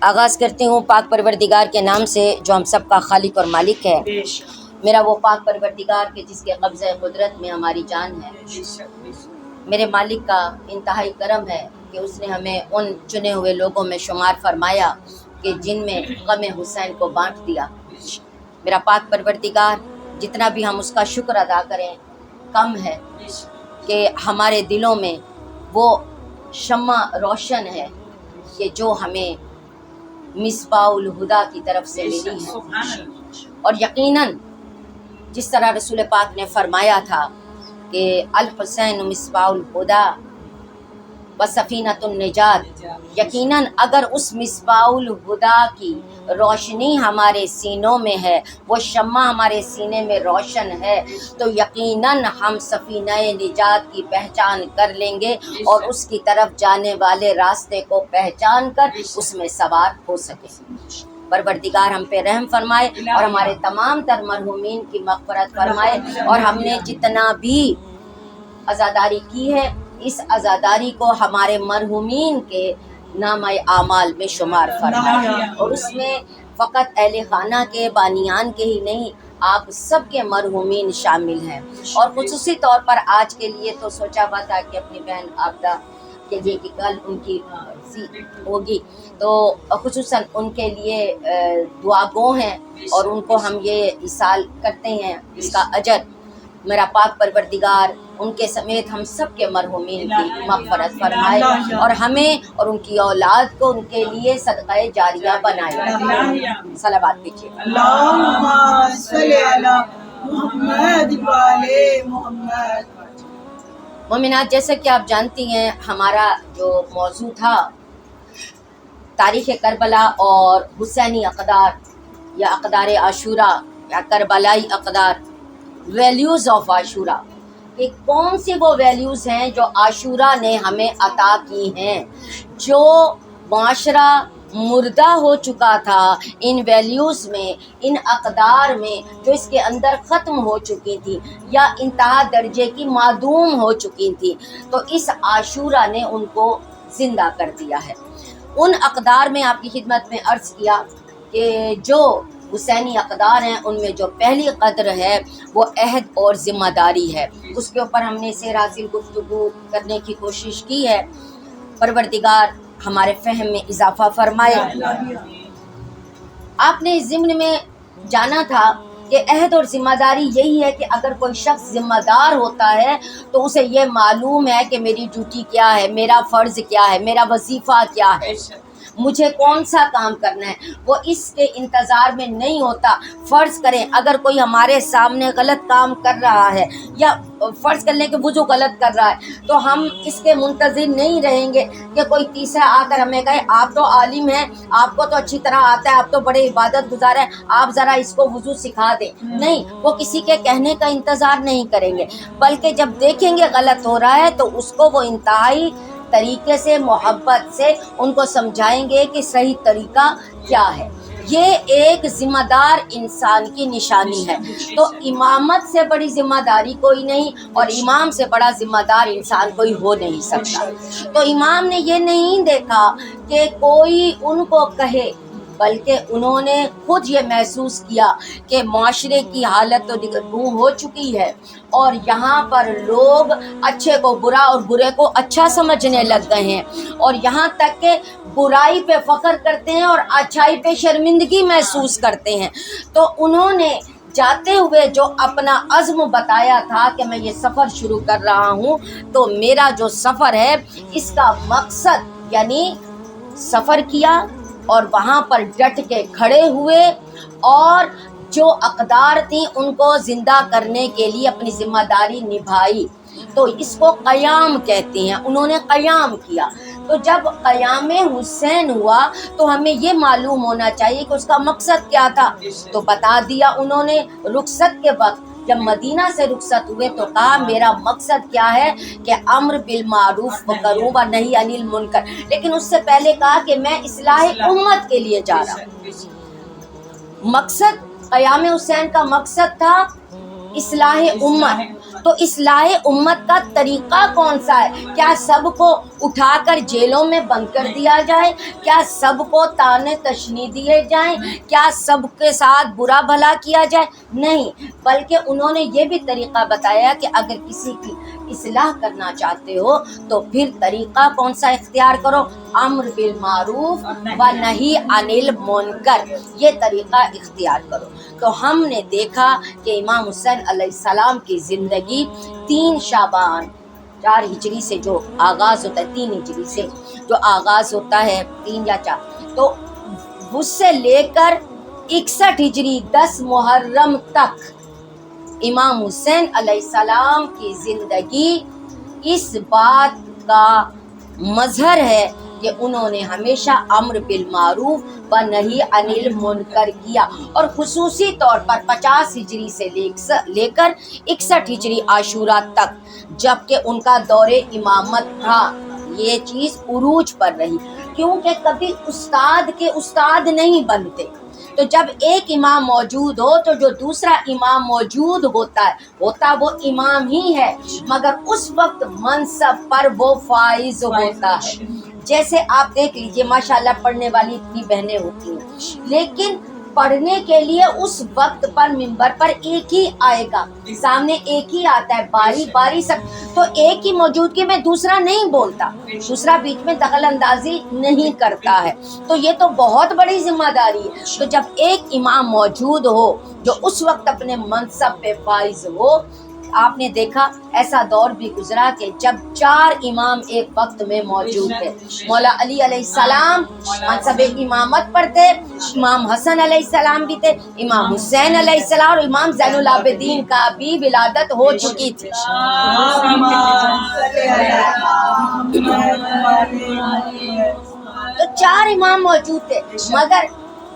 آغاز کرتی ہوں پاک پروردگار کے نام سے جو ہم سب کا خالق اور مالک ہے۔ میرا وہ پاک پروردگار کے جس کے قبضہ قدرت میں ہماری جان ہے، میرے مالک کا انتہائی کرم ہے کہ اس نے ہمیں ان چنے ہوئے لوگوں میں شمار فرمایا کہ جن میں غم حسین کو بانٹ دیا۔ میرا پاک پروردگار جتنا بھی ہم اس کا شکر ادا کریں کم ہے کہ ہمارے دلوں میں وہ شمع روشن ہے کہ جو ہمیں مصباح الہدا کی طرف سے ملی ہے، اور یقیناً جس طرح رسول پاک نے فرمایا تھا کہ الحسین مصباح الہدا و سفینۃ النجات، یقیناً اگر اس مصباح الہدا کی روشنی ہمارے سینوں میں ہے، وہ شمع ہمارے سینے میں روشن ہے، تو یقیناً ہم سفینہ نجات کی پہچان کر لیں گے اور اس کی طرف جانے والے راستے کو پہچان کر اس میں سوار ہو سکیں۔ پروردگار ہم پہ رحم فرمائے اور ہمارے تمام تر مرحومین کی مغفرت فرمائے، اور ہم نے جتنا بھی عزاداری کی ہے اس عزاداری کو ہمارے مرحومین کے نامہ اعمال میں شمار فرمائے، اور اس میں فقط اہل خانہ کے بانیان کے ہی نہیں، آپ سب کے مرحومین شامل ہیں۔ اور خصوصی طور پر آج کے لیے تو سوچا ہوا تھا کہ اپنی بہن عابدہ کے لیے کہ کل ان کی ہوگی، تو خصوصاً ان کے لیے دعا گو ہیں، اور ان کو ہم یہ ایصال کرتے ہیں اس کا اجر۔ میرا پاک پروردگار ان کے سمیت ہم سب کے مرحومین کی مغفرت فرمائے اور ہمیں اور ان کی اولاد کو ان کے لیے صدقہ جاریہ بنائے۔ صلوات پیچھے اللہم صلی علی محمد وعلی محمد۔ مومنات، جیسا کہ آپ جانتی ہیں ہمارا جو موضوع تھا تاریخ کربلا اور حسینی اقدار یا اقدار عاشوراء یا کربلائی اقدار، ویلیوز آف عاشوراء، کہ کون سی وہ ویلیوز ہیں جو عاشوراء نے ہمیں عطا کی ہیں، جو معاشرہ مردہ ہو چکا تھا ان ویلیوز میں، ان اقدار میں، جو اس کے اندر ختم ہو چکی تھی یا انتہا درجے کی معدوم ہو چکی تھی، تو اس عاشوراء نے ان کو زندہ کر دیا ہے۔ ان اقدار میں آپ کی خدمت میں عرض کیا کہ جو حسینی اقدار ہیں ان میں جو پہلی قدر ہے وہ عہد اور ذمہ داری ہے۔ اس کے اوپر ہم نے سیر حاصل گفتگو کرنے کی کوشش کی ہے۔ پروردگار ہمارے فہم میں اضافہ فرمائے۔ آپ نے اس ضمن میں جانا تھا کہ عہد اور ذمہ داری یہی ہے کہ اگر کوئی شخص ذمہ دار ہوتا ہے تو اسے یہ معلوم ہے کہ میری ڈیوٹی کیا ہے، میرا فرض کیا ہے، میرا وظیفہ کیا ہے، مجھے کون سا کام کرنا ہے۔ وہ اس کے انتظار میں نہیں ہوتا۔ فرض کریں اگر کوئی ہمارے سامنے غلط کام کر رہا ہے یا فرض کر لیں کہ وہ جو غلط کر رہا ہے، تو ہم اس کے منتظر نہیں رہیں گے کہ کوئی تیسرا آ کر ہمیں کہے آپ تو عالم ہیں، آپ کو تو اچھی طرح آتا ہے، آپ تو بڑے عبادت گزار ہیں، آپ ذرا اس کو وضو سکھا دیں۔ نہیں، وہ کسی کے کہنے کا انتظار نہیں کریں گے، بلکہ جب دیکھیں گے غلط ہو رہا ہے تو اس کو وہ انتہائی طریقے سے محبت سے ان کو سمجھائیں گے کہ صحیح طریقہ کیا ہے۔ یہ ایک ذمہ دار انسان کی نشانی ہے۔ تو امامت سے بڑی ذمہ داری کوئی نہیں، اور امام سے بڑا ذمہ دار انسان کوئی ہو نہیں سکتا۔ تو امام نے یہ نہیں دیکھا کہ کوئی ان کو کہے، بلکہ انہوں نے خود یہ محسوس کیا کہ معاشرے کی حالت تو دگرگوں ہو چکی ہے، اور یہاں پر لوگ اچھے کو برا اور برے کو اچھا سمجھنے لگ گئے ہیں، اور یہاں تک کہ برائی پہ فخر کرتے ہیں اور اچھائی پہ شرمندگی محسوس کرتے ہیں۔ تو انہوں نے جاتے ہوئے جو اپنا عزم بتایا تھا کہ میں یہ سفر شروع کر رہا ہوں، تو میرا جو سفر ہے اس کا مقصد، یعنی سفر کیا اور وہاں پر ڈٹ کے کھڑے ہوئے اور جو اقدار تھیں ان کو زندہ کرنے کے لیے اپنی ذمہ داری نبھائی، تو اس کو قیام کہتے ہیں۔ انہوں نے قیام کیا۔ تو جب قیام حسین ہوا تو ہمیں یہ معلوم ہونا چاہیے کہ اس کا مقصد کیا تھا، تو بتا دیا انہوں نے۔ رخصت کے وقت جب مدینہ سے رخصت ہوئے تو کہا میرا مقصد کیا ہے کہ امر بالمعروف کروں و نہی عن المنکر، لیکن اس سے پہلے کہا کہ میں اصلاح امت کے لیے جا رہا ہوں۔ مقصد قیام حسین کا مقصد تھا اصلاح امت، تو اصلاح امت کا طریقہ کون سا ہے؟ کیا سب کو اٹھا کر جیلوں میں بند کر دیا جائے؟ کیا سب کو طعنے تشنیع دیے جائیں؟ کیا سب کے ساتھ برا بھلا کیا جائے؟ نہیں، بلکہ انہوں نے یہ بھی طریقہ بتایا کہ اگر کسی کی اصلاح کرنا چاہتے ہو تو پھر طریقہ کون سا اختیار کرو؟ امر بالمعروف و نہی عن المنکر، یہ طریقہ اختیار کرو۔ تو ہم نے دیکھا کہ امام حسین علیہ السلام کی زندگی 3 شعبان 4 ہجری سے جو آغاز ہوتا ہے، 3 ہجری سے جو آغاز ہوتا ہے، 3 یا 4، تو اس سے لے کر 61 ہجری 10 محرم تک امام حسین علیہ السلام کی زندگی اس بات کا مظہر ہے کہ انہوں نے ہمیشہ امر بالمعروف و نہی عن المنکر کیا، اور خصوصی طور پر 50 ہجری سے لے کر 61 ہجری عاشورہ تک، جبکہ ان کا دور امامت تھا، یہ چیز عروج پر رہی، کیونکہ کبھی استاد کے استاد نہیں بنتے۔ تو جب ایک امام موجود ہو تو جو دوسرا امام موجود ہوتا وہ امام ہی ہے، مگر اس وقت منصب پر وہ فائز ہوتا ہے۔ جیسے آپ دیکھ لیجئے ماشاءاللہ پڑھنے والی اتنی بہنیں ہوتی ہیں، لیکن پڑھنے کے لیے اس وقت پر منبر پر ایک ہی آئے گا، سامنے ایک ہی آتا ہے، باری باری سب، تو ایک ہی موجودگی میں دوسرا نہیں بولتا، دوسرا بیچ میں دخل اندازی نہیں کرتا ہے، تو یہ تو بہت بڑی ذمہ داری ہے۔ تو جب ایک امام موجود ہو جو اس وقت اپنے منصب پہ فائز ہو، آپ نے دیکھا ایسا دور بھی گزرا کہ جب 4 امام ایک وقت میں موجود تھے، مولا علی علیہ السلام منصب امامت پر تھے، امام حسن علیہ السلام بھی تھے، امام حسین علیہ السلام، اور امام زین العابدین کا بھی ولادت ہو چکی تھی۔ تو 4 امام موجود تھے، مگر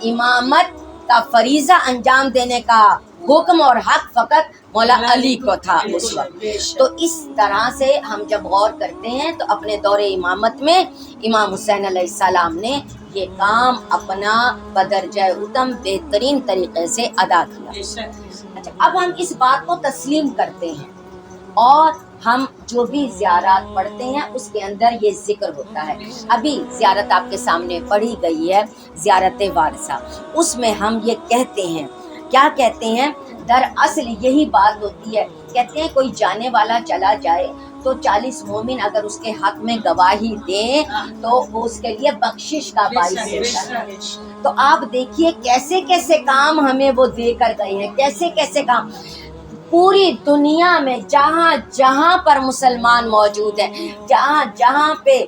امامت کا فریضہ انجام دینے کا حکم اور حق فقط مولا علی کو تھا اس وقت۔ تو اس طرح سے ہم جب غور کرتے ہیں تو اپنے دور امامت میں امام حسین علیہ السلام نے یہ کام اپنا بدرجہ اتم بہترین طریقے سے ادا کیا۔ اچھا، اب ہم اس بات کو تسلیم کرتے ہیں، اور ہم جو بھی زیارات پڑھتے ہیں اس کے اندر یہ ذکر ہوتا ہے۔ ابھی زیارت آپ کے سامنے پڑھی گئی ہے، زیارت وارثہ، اس میں ہم یہ کہتے ہیں، کیا کہتے ہیں؟ دراصل یہی بات ہوتی ہے، کہتے ہیں کوئی جانے والا چلا جائے تو 40 مومن اگر اس کے حق میں گواہی دیں تو وہ اس کے لیے بخشش کا باعث ہوتا ہے۔ تو آپ دیکھیے کیسے کیسے کام ہمیں وہ دے کر گئے ہیں، کیسے کیسے کام پوری دنیا میں جہاں جہاں پر مسلمان موجود ہیں، جہاں جہاں پہ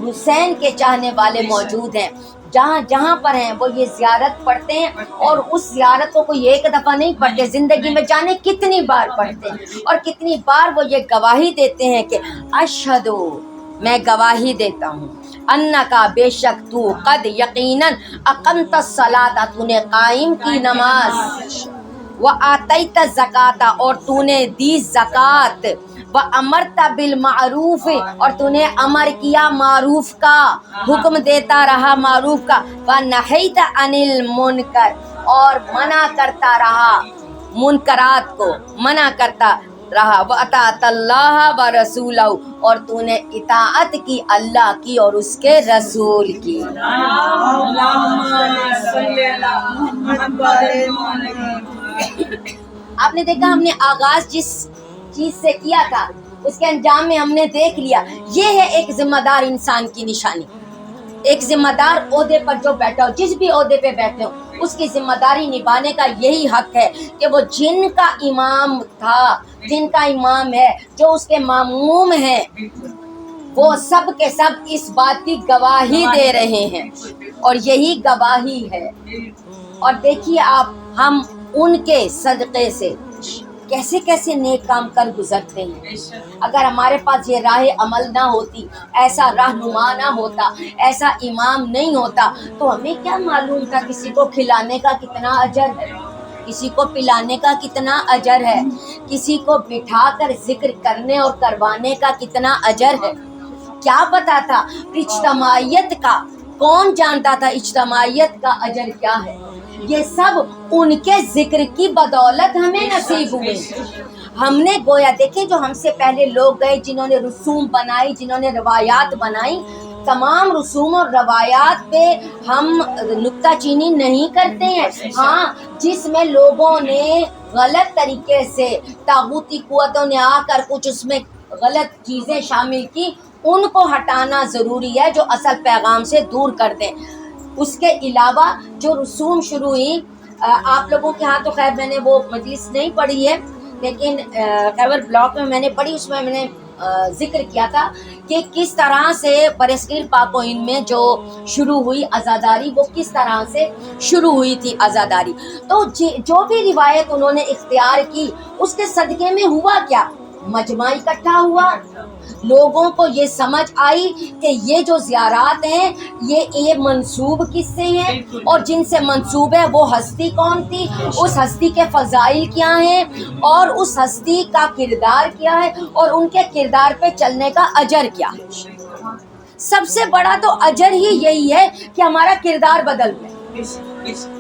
حسین کے چاہنے والے موجود ہیں، جہاں جہاں پر ہیں وہ یہ زیارت پڑھتے ہیں، اور اس زیارت کو کوئی ایک دفعہ نہیں پڑھتے، زندگی میں جانے کتنی بار پڑھتے ہیں، اور کتنی بار وہ یہ گواہی دیتے ہیں کہ اشہدو، میں گواہی دیتا ہوں، انکا، بے شک تو، قد یقیناً، اقمت الصلاۃ، تو نے قائم کی نماز، وآتیت الزکاۃ، اور تو نے دی زکوٰۃ، وامرت بالمعروف، اور تو نے امر کیا معروف کا، حکم دیتا رہا معروف کا، ونہیت عن المنکر، اور منع کرتا رہا منکرات کو، منع کرتا رہا، وَأَطَعْتَ اللَّهَ وَرَسُولَهُ، اور تو نے اطاعت کی اللہ کی اور اس کے رسول کی۔ آپ نے دیکھا ہم نے آغاز جس چیز سے کیا تھا اس کے انجام میں ہم نے دیکھ لیا، یہ ہے ایک ذمہ دار انسان کی نشانی۔ ایک ذمہ دار عہدے پر جو بیٹھا ہو، جس بھی عہدے پہ بیٹھے ہو، اس کی ذمہ داری نبھانے کا یہی حق ہے کہ وہ جن کا امام تھا، جن کا امام ہے، جو اس کے ماموم ہیں، وہ سب کے سب اس بات کی گواہی دے رہے ہیں، اور یہی گواہی ہے۔ اور دیکھیے آپ، ہم ان کے صدقے سے کیسے کیسے نیک کام کر گزرتے ہیں۔ اگر ہمارے پاس یہ راہ عمل نہ ہوتی، ایسا رہنما نہ ہوتا، ایسا امام نہیں ہوتا، تو ہمیں کیا معلوم تھا کسی کو کھلانے کا کتنا اجر ہے، کسی کو پلانے کا کتنا اجر ہے، کسی کو بٹھا کر ذکر کرنے اور کروانے کا کتنا اجر ہے۔ کیا پتا تھا اجتماعیت کا، کون جانتا تھا اجتماعیت کا اجر کیا ہے؟ یہ سب ان کے ذکر کی بدولت ہمیں نصیب ہوئے۔ ہم نے گویا دیکھیں جو ہم سے پہلے لوگ گئے جنہوں نے رسوم بنائی، جنہوں نے روایات بنائی، تمام رسوم اور روایات پہ ہم نکتہ چینی نہیں کرتے ہیں. ہاں جس میں لوگوں نے غلط طریقے سے طاغوتی قوتوں نے آ کر کچھ اس میں غلط چیزیں شامل کی، ان کو ہٹانا ضروری ہے جو اصل پیغام سے دور کر دیں. اس کے علاوہ جو رسوم شروع ہوئی، آپ لوگوں کے ہاں تو خیر میں نے وہ مجلس نہیں پڑھی ہے، لیکن خیبر بلاک میں نے پڑھی، اس میں میں نے ذکر کیا تھا کہ کس طرح سے برصغیر پاک و ہند میں جو شروع ہوئی عزاداری، وہ کس طرح سے شروع ہوئی تھی عزاداری. تو جو بھی روایت انہوں نے اختیار کی اس کے صدقے میں ہوا کیا، مجمع اکٹھا ہوا، لوگوں کو یہ سمجھ آئی کہ یہ جو زیارات ہیں یہ منسوب کس سے ہیں، اور جن سے منسوب ہے وہ ہستی کون تھی، اس ہستی کے فضائل کیا ہیں، اور اس ہستی کا کردار کیا ہے، اور ان کے کردار پہ چلنے کا اجر کیا ہے. سب سے بڑا تو اجر ہی یہی ہے کہ ہمارا کردار بدل گیا.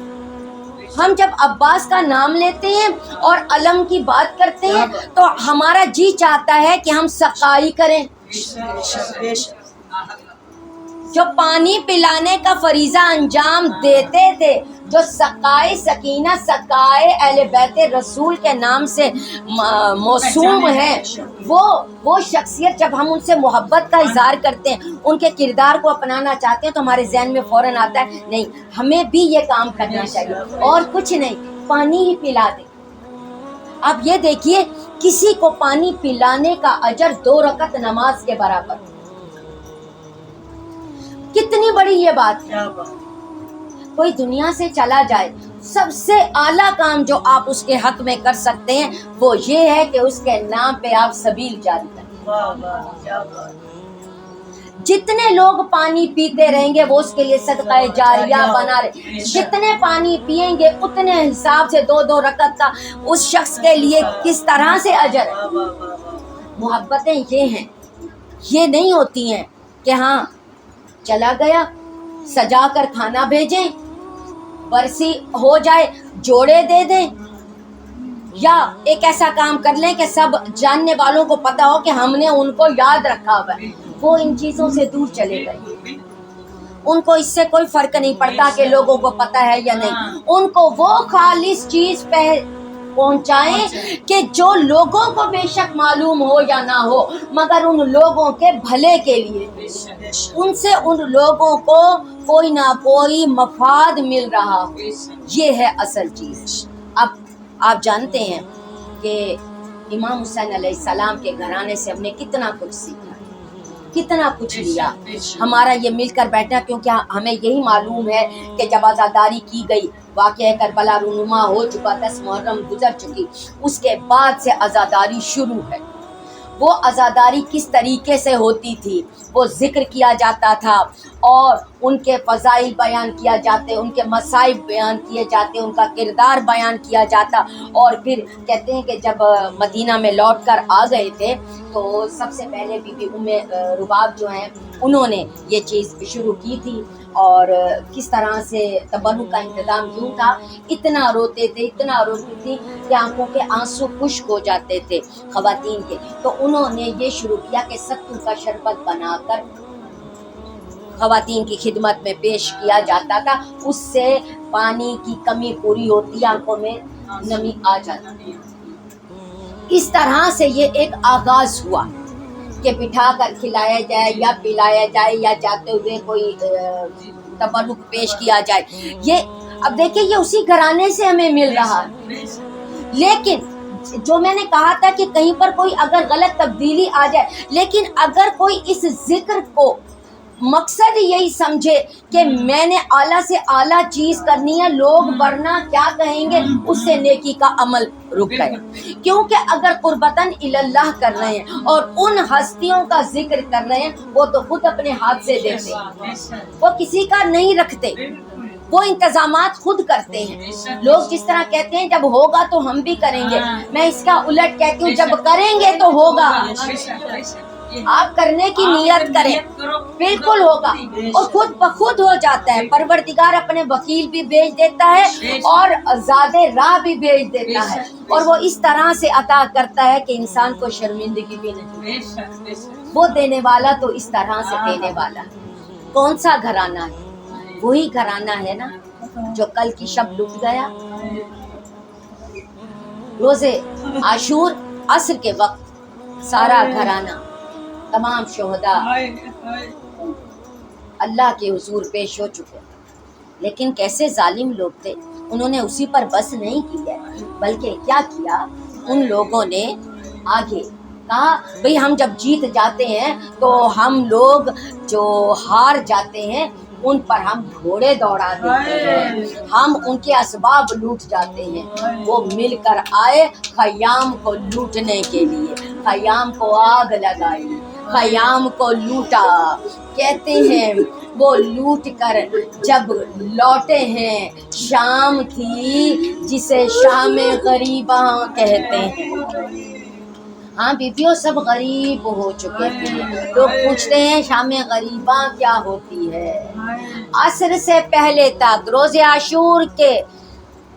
ہم جب عباس کا نام لیتے ہیں اور علم کی بات کرتے ہیں تو ہمارا جی چاہتا ہے کہ ہم سقائی کریں. جو پانی پلانے کا فریضہ انجام دیتے تھے، جو سقائے سکینہ، سقائے اہل بیت رسول کے نام سے موسوم ہیں، وہ شخصیت جب ہم ان سے محبت کا اظہار کرتے ہیں، ان کے کردار کو اپنانا چاہتے ہیں تو ہمارے ذہن میں فوراً آتا ہے نہیں ہمیں بھی یہ کام کرنا چاہیے، اور کچھ نہیں، پانی ہی پلا دیں. آپ یہ دیکھیے کسی کو پانی پلانے کا اجر 2 رکعت نماز کے برابر، کتنی بڑی یہ بات ہے. کوئی دنیا سے چلا جائے، سب سے اعلیٰ کام جو آپ اس کے حق میں کر سکتے ہیں وہ یہ ہے کہ اس کے نام پہ آپ سبیل جاری کریں. جتنے لوگ پانی پیتے رہیں گے وہ اس کے لیے صدقہ جاریہ بنا رہے، جتنے پانی پیئیں گے اتنے حساب سے 2 رکعت کا اس شخص کے لیے کس طرح سے اجر ہے. محبتیں یہ ہیں، یہ نہیں ہوتی ہیں کہ ہاں چلا گیا سجا کر کھانا بھیجیں، برسی ہو جائے جوڑے دے دیں، یا ایک ایسا کام کر لیں کہ سب جاننے والوں کو پتا ہو کہ ہم نے ان کو یاد رکھا ہوا ہے. وہ ان چیزوں سے دور چلے گئے، ان کو اس سے کوئی فرق نہیں پڑتا کہ لوگوں کو پتا ہے یا نہیں. ان کو وہ خالص چیز پہنچائیں کہ جو لوگوں کو بے شک معلوم ہو یا نہ ہو مگر ان لوگوں کے بھلے کے لیے، ان سے ان لوگوں کو کوئی نہ کوئی مفاد مل رہا ہو. یہ ہے اصل چیز. اب آپ جانتے ہیں کہ امام حسین علیہ السلام کے گھرانے سے ہم نے کتنا کچھ سیکھا، کتنا کچھ لیا. ہمارا یہ مل کر بیٹھنا، کیونکہ ہمیں یہی معلوم ہے کہ جب عزاداری کی گئی، واقعہ کربلا رونما ہو چکا، 10 محرم گزر چکی، اس کے بعد سے عزاداری شروع ہے. وہ عزاداری کس طریقے سے ہوتی تھی وہ ذکر کیا جاتا تھا، اور ان کے فضائل بیان کیا جاتے، ان کے مصائب بیان کیے جاتے، ان کا کردار بیان کیا جاتا. اور پھر کہتے ہیں کہ جب مدینہ میں لوٹ کر آ گئے تھے تو سب سے پہلے بی بی ام رباب جو ہیں انہوں نے یہ چیز شروع کی تھی. اور کس طرح سے تبرک کا انتظام یوں تھا، اتنا روتے تھے، اتنا روتی تھی کہ آنکھوں کے آنسو خشک ہو جاتے تھے خواتین کے. تو انہوں نے یہ شروع کیا کہ ستو کا شربت بنا کر خواتین کی خدمت میں پیش کیا جاتا تھا، اس سے پانی کی کمی پوری ہوتی، آنکھوں میں نمی آ جاتی. اس طرح سے یہ ایک آغاز ہوا کہ بٹھا کر کھلایا جائے یا پلایا جائے یا جاتے ہوئے کوئی تبرک پیش کیا جائے. یہ اب دیکھیں یہ اسی گھرانے سے ہمیں مل رہا ہے. لیکن جو میں نے کہا تھا کہ کہیں پر کوئی اگر غلط تبدیلی آ جائے، لیکن اگر کوئی اس ذکر کو مقصد یہی سمجھے کہ میں نے اعلیٰ سے اعلیٰ چیز کرنی ہے، لوگ ورنہ کیا کہیں گے، اس سے نیکی کا عمل رک گیا. کیونکہ اگر قربتاً اللہ کر رہے ہیں اور ان ہستیوں کا ذکر کر رہے ہیں، وہ تو خود اپنے ہاتھ سے دیتے ہیں، وہ کسی کا نہیں رکھتے، وہ انتظامات خود کرتے ہیں. لوگ جس طرح کہتے ہیں جب ہوگا تو ہم بھی کریں گے، میں اس کا الٹ کہتی ہوں جب کریں گے تو ہوگا. آپ کرنے کی نیت کریں، بالکل ہوگا، اور خود بخود ہو جاتا ہے۔ پروردگار اپنے وکیل بھی بھیج دیتا ہے اور زیادہ راہ بھی بھیج دیتا ہے، اور وہ اس طرح سے عطا کرتا ہے کہ انسان کو شرمندگی بھی نہیں۔ وہ دینے والا تو اس طرح سے دینے والا ہے۔ کون سا گھرانہ ہے؟ وہی گھرانہ ہے نا جو کل کی شب لٹ گیا۔ روزے عاشور عصر کے وقت سارا گھرانہ، تمام شہداء اللہ کے حضور پیش ہو چکے، لیکن کیسے ظالم لوگ تھے، انہوں نے اسی پر بس نہیں کی ہے، بلکہ کیا کیا، ان لوگوں نے آگے کہا بھئی ہم جب جیت جاتے ہیں تو ہم لوگ جو ہار جاتے ہیں ان پر ہم گھوڑے دوڑا دیتے ہیں، ہم ان کے اسباب لوٹ جاتے ہیں۔ وہ مل کر آئے خیام کو لوٹنے کے لیے، خیام کو آگ لگائی، خیام کو لوٹا۔ کہتے ہیں وہ لوٹ کر جب لوٹے ہیں، شام تھی جسے شام غریباں کہتے ہیں۔ ہاں بیبیوں سب غریب ہو چکے تھے، لوگ پوچھتے ہیں شام غریباں کیا ہوتی ہے۔ عصر سے پہلے تک، روز عاشور کے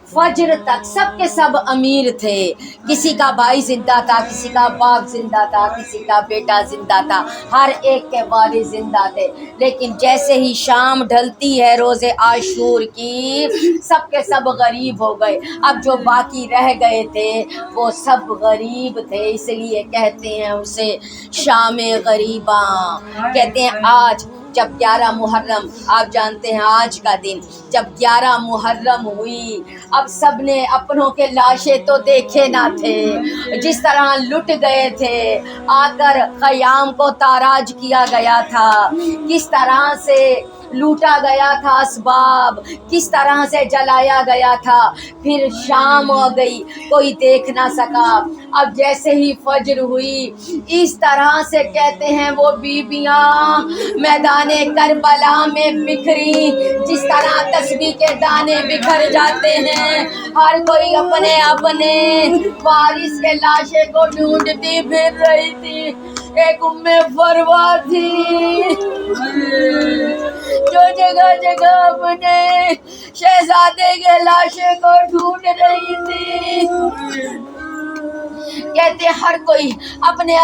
فجر تک سب کے سب امیر تھے، کسی کا بھائی زندہ تھا، کسی کا باپ زندہ تھا، کسی کا بیٹا زندہ تھا، ہر ایک کے والد زندہ تھے، لیکن جیسے ہی شام ڈھلتی ہے روز عاشور کی، سب کے سب غریب ہو گئے۔ اب جو باقی رہ گئے تھے وہ سب غریب تھے، اس لیے کہتے ہیں اسے شام غریباں۔ کہتے ہیں آج جب 11 محرم، آپ جانتے ہیں آج کا دن جب 11 محرم ہوئی، اب سب نے اپنوں کے لاشیں تو دیکھے نہ تھے، جس طرح لٹ گئے تھے، آ کر خیام کو تاراج کیا گیا تھا، کس طرح سے لوٹا گیا تھا اسباب، کس طرح سے جلایا گیا تھا، پھر شام ہو گئی، کوئی دیکھ نہ سکا۔ اب جیسے ہی فجر ہوئی، اس طرح سے کہتے ہیں وہ بیبیاں میدان کربلا میں بکھری، جس طرح تسبیح کے دانے بکھر جاتے ہیں، ہر کوئی اپنے اپنے وارث کے لاشے کو ڈھونڈتی پھر رہی تھی۔ ایک فروا تھی جو جگہ جگہ اپنے شہزادے کے لاشے کو ڈھونڈ رہی تھی۔ کہتے ہر کوئی اپنے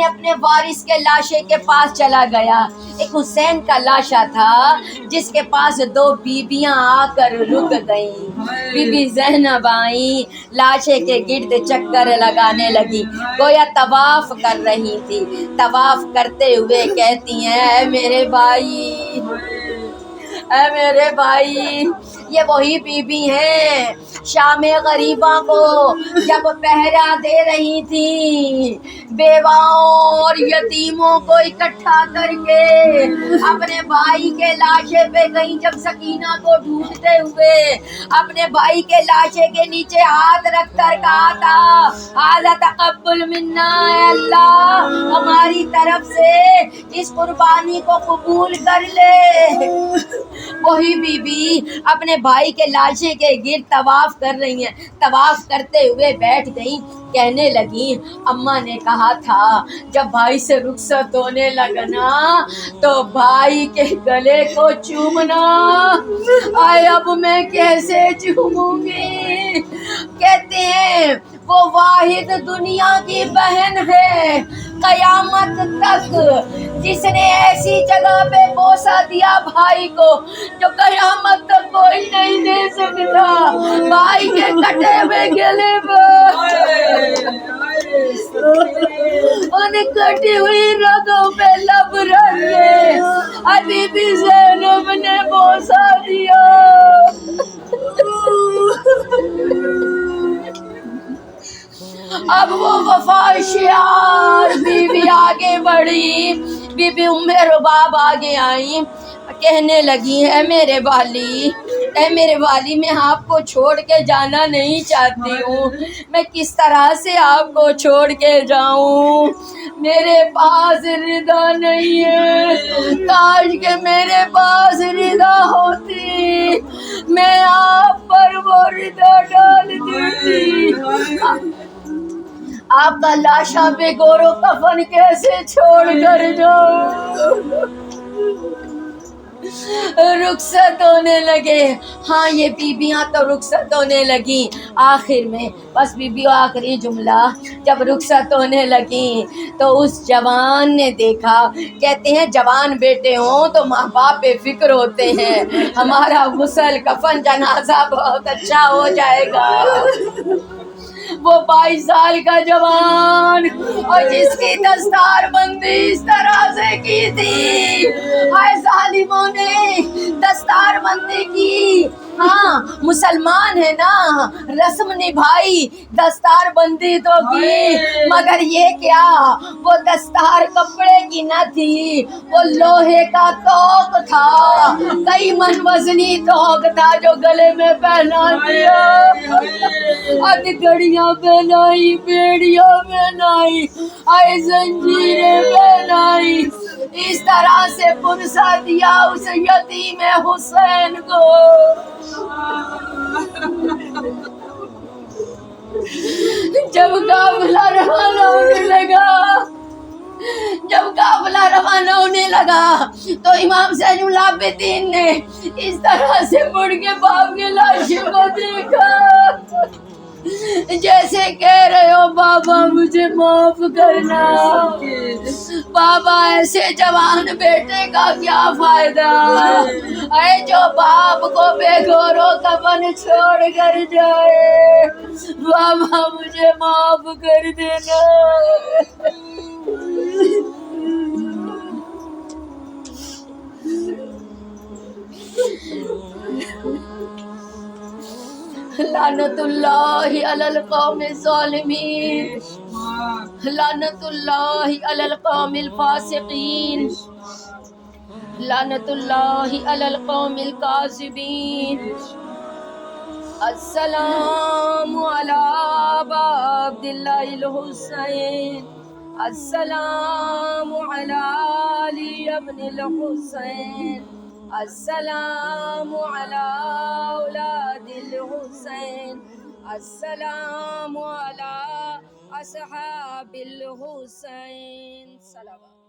اپنے وارث کے لاشے کے پاس چلا گیا۔ ایک حسین کا لاشا تھا جس کے پاس 2 بیبیاں آ کر رک گئیں۔ بی بی زینب آئیں، لاشے کے گرد چکر لگانے لگی، گویا طواف کر رہی تھی۔ طواف کرتے ہوئے کہتی ہیں اے میرے بھائی، اے میرے بھائی، یہ وہی بی بی ہیں شام غریباں کو جب پہرا دے رہی تھی، بیواؤں اور یتیموں کو اکٹھا کر کے اپنے بھائی کے لاشے پہ گئی، جب سکینہ کو ڈھونڈتے ہوئے اپنے بھائی کے لاشے کے نیچے ہاتھ رکھ کر کہا تھا ھذا تقبل منا، اے اللہ ہماری طرف سے اس قربانی کو قبول کر لے۔ وہی بی بی اپنے بھائی کے لاشے کے گرد طواف کر رہی ہیں، طواف کرتے ہوئے بیٹھ گئی، کہنے لگی اماں نے کہا تھا جب بھائی سے رخصت ہونے لگنا تو بھائی کے گلے کو چومنا، آئے اب میں کیسے چوموں گی؟ کہتے ہیں وہ واحد دنیا کی بہن ہے قیامت تک جس نے ایسی جگہ پہ بوسہ دیا بھائی کو جو قیامت تک کوئی نہیں دے سکتا، بھائی کے کٹے ہوئے گلے پر ان کٹی ہوئی رگوں پہ لب رکھ کے ابھی بھی زینب نے بوسہ دیا۔ اب وہ وفا شعار بی بی آگے بڑھی، بی بی ام رباب آگے آئیں، کہنے لگی اے میرے والی میں آپ کو چھوڑ کے جانا نہیں چاہتی ہوں، میں کس طرح سے آپ کو چھوڑ کے جاؤں، میرے پاس رضا نہیں ہے، کاش کہ میرے پاس رضا ہوتی، میں آپ پر وہ رضا ڈال دیتی۔ آپ کا لاشا بے گور و کفن کیسے چھوڑ کر جاؤ؟ رخصت ہونے لگے. ہاں یہ بیبیاں تو رخصت ہونے لگیں. آخر میں بس بیبیوں آخری جملہ جب رخصت ہونے لگیں تو اس جوان نے دیکھا. کہتے ہیں جوان بیٹے ہوں تو ماں باپ بے فکر ہوتے ہیں، ہمارا غسل کفن جنازہ بہت اچھا ہو جائے گا. وہ 22 سال کا جوان اور جس کی دستار بندی اس طرح سے کی تھی، ہائے ظالموں نے دستار بندی کی. ہاں مسلمان ہے نا، رسم نبھائی، دستار بندی تو کی، مگر یہ کیا، وہ دستار کپڑے کی نہ تھی، وہ لوہے کا توق تھا، کئی من وزنی توق تھا جو گلے میں پہنا دیا. گڑیاں پہنائی، بیڑیاں پہنائی، آئے زنجیریں پہنائی، اس طرح سے پرسا دیا اس یتیم حسین کو. جب قافلہ روانہ ہونے لگا، تو امام زین العابدین نے اس طرح سے مڑ کے باپ کے لاشے کو دیکھا جیسے کہہ رہے ہو بابا مجھے معاف کرنا. بابا ایسے جوان بیٹے کا کیا فائدہ، اے جو باپ کو بے گور و کفن چھوڑ کر جائے. بابا مجھے معاف کر دینا. لعنت اللہ علی القوم الظالمین، لعنت اللہ علی القوم الفاسقین، لعنت اللہ علی القوم الکاذبین. السلام علی ابا عبداللہ الحسین، السلام علی علی ابن الحسین، السلام علی اولاد الحسین، السلام علی اصحاب الحسین. صلوات.